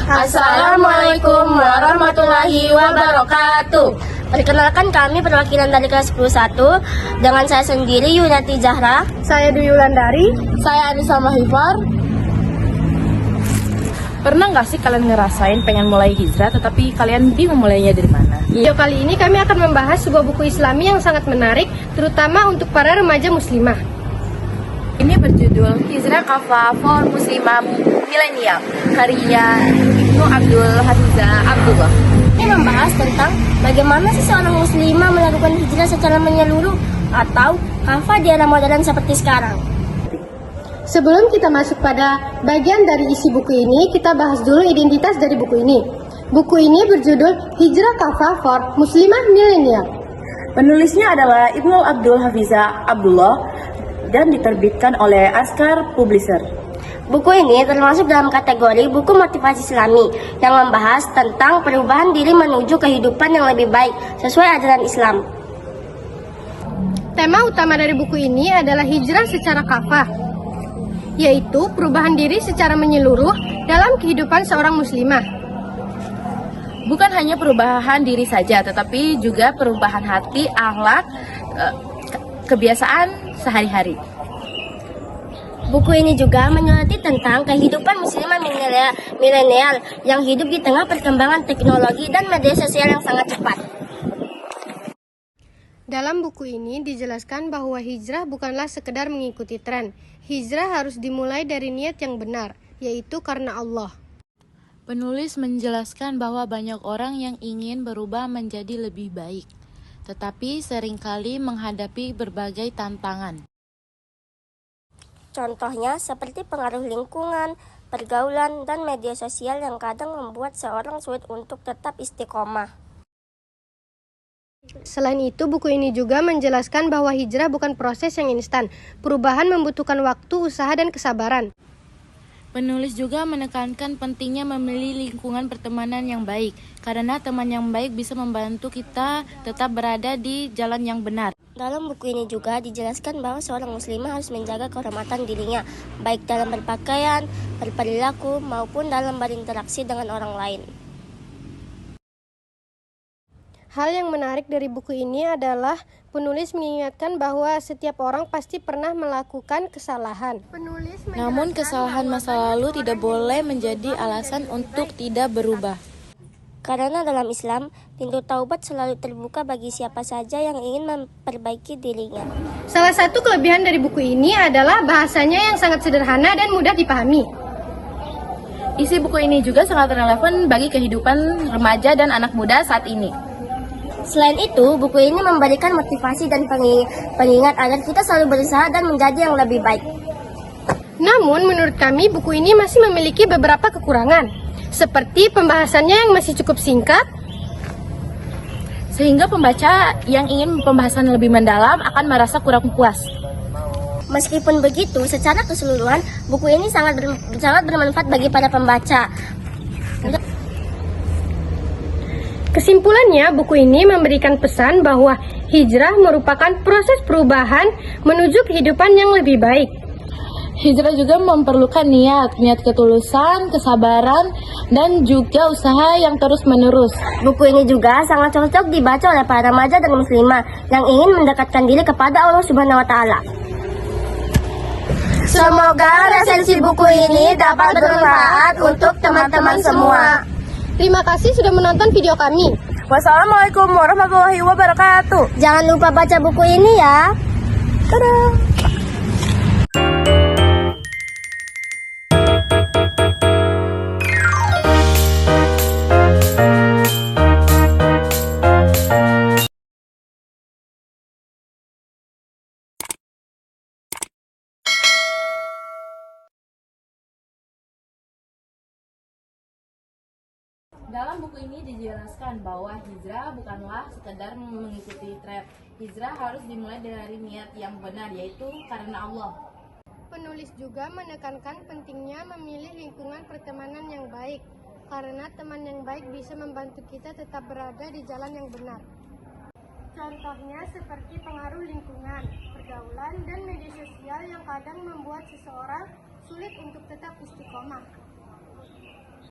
Assalamualaikum warahmatullahi wabarakatuh. Perkenalkan, kami perwakilan dari kelas 11 dengan saya sendiri Yunati Zahra. Saya Dwi Wulandari. Saya Anissa Mahifar. Pernah nggak sih kalian ngerasain pengen mulai hijrah tetapi kalian bingung mulainya dari mana? Video kali ini kami akan membahas sebuah buku Islami yang sangat menarik, terutama untuk para remaja muslimah. Ini berjudul Hijrah Kafah for Muslimah Milenial, karya Ibnu Abdul Hafiza Abdullah. Ini membahas tentang bagaimana seseorang muslimah melakukan hijrah secara menyeluruh atau kafah di era modern seperti sekarang. Sebelum kita masuk pada bagian dari isi buku ini, kita bahas dulu identitas dari buku ini. Buku ini berjudul Hijrah Kafah for Muslimah Milenial. Penulisnya adalah Ibnu Abdul Hafiza Abdullah dan diterbitkan oleh Askar Publisher. Buku ini termasuk dalam kategori buku motivasi Islami yang membahas tentang perubahan diri menuju kehidupan yang lebih baik sesuai ajaran Islam. Tema utama dari buku ini adalah hijrah secara kafah, yaitu perubahan diri secara menyeluruh dalam kehidupan seorang muslimah. Bukan hanya perubahan diri saja, tetapi juga perubahan hati, akhlak, kebiasaan sehari-hari. Buku ini juga menyoroti tentang kehidupan muslimah milenial yang hidup di tengah perkembangan teknologi dan media sosial yang sangat cepat. Dalam buku ini dijelaskan bahwa hijrah bukanlah sekedar mengikuti tren. Hijrah harus dimulai dari niat yang benar, yaitu karena Allah. Penulis menjelaskan bahwa banyak orang yang ingin berubah menjadi lebih baik, tetapi seringkali menghadapi berbagai tantangan. Contohnya seperti pengaruh lingkungan, pergaulan, dan media sosial yang kadang membuat seorang sulit untuk tetap istiqomah. Selain itu, buku ini juga menjelaskan bahwa hijrah bukan proses yang instan. Perubahan membutuhkan waktu, usaha, dan kesabaran. Penulis juga menekankan pentingnya memilih lingkungan pertemanan yang baik, karena teman yang baik bisa membantu kita tetap berada di jalan yang benar. Dalam buku ini juga dijelaskan bahwa seorang muslimah harus menjaga kehormatan dirinya, baik dalam berpakaian, berperilaku, maupun dalam berinteraksi dengan orang lain. Hal yang menarik dari buku ini adalah penulis mengingatkan bahwa setiap orang pasti pernah melakukan kesalahan. Namun kesalahan masa lalu tidak boleh menjadi alasan untuk tidak berubah. Karena dalam Islam, pintu taubat selalu terbuka bagi siapa saja yang ingin memperbaiki dirinya. Salah satu kelebihan dari buku ini adalah bahasanya yang sangat sederhana dan mudah dipahami. Isi buku ini juga sangat relevan bagi kehidupan remaja dan anak muda saat ini. Selain itu, buku ini memberikan motivasi dan pengingat agar kita selalu berusaha dan menjadi yang lebih baik. Namun, menurut kami, buku ini masih memiliki beberapa kekurangan, seperti pembahasannya yang masih cukup singkat, Sehingga pembaca yang ingin pembahasan lebih mendalam akan merasa kurang puas. Meskipun begitu, secara keseluruhan, buku ini sangat bermanfaat bagi para pembaca. Kesimpulannya, buku ini memberikan pesan bahwa hijrah merupakan proses perubahan menuju kehidupan yang lebih baik. Hijrah juga memerlukan niat ketulusan, kesabaran, dan juga usaha yang terus-menerus. Buku ini juga sangat cocok dibaca oleh para remaja dan muslimah yang ingin mendekatkan diri kepada Allah Subhanahu wa Ta'ala. Semoga resensi buku ini dapat bermanfaat untuk teman-teman semua. Terima kasih sudah menonton video kami. Wassalamualaikum warahmatullahi wabarakatuh. Jangan lupa baca buku ini ya. Dadah. Dalam buku ini dijelaskan bahwa hijrah bukanlah sekedar mengikuti tren. Hijrah harus dimulai dari niat yang benar, yaitu karena Allah. Penulis juga menekankan pentingnya memilih lingkungan pertemanan yang baik, karena teman yang baik bisa membantu kita tetap berada di jalan yang benar. Contohnya seperti pengaruh lingkungan, pergaulan, dan media sosial yang kadang membuat seseorang sulit untuk tetap istiqomah.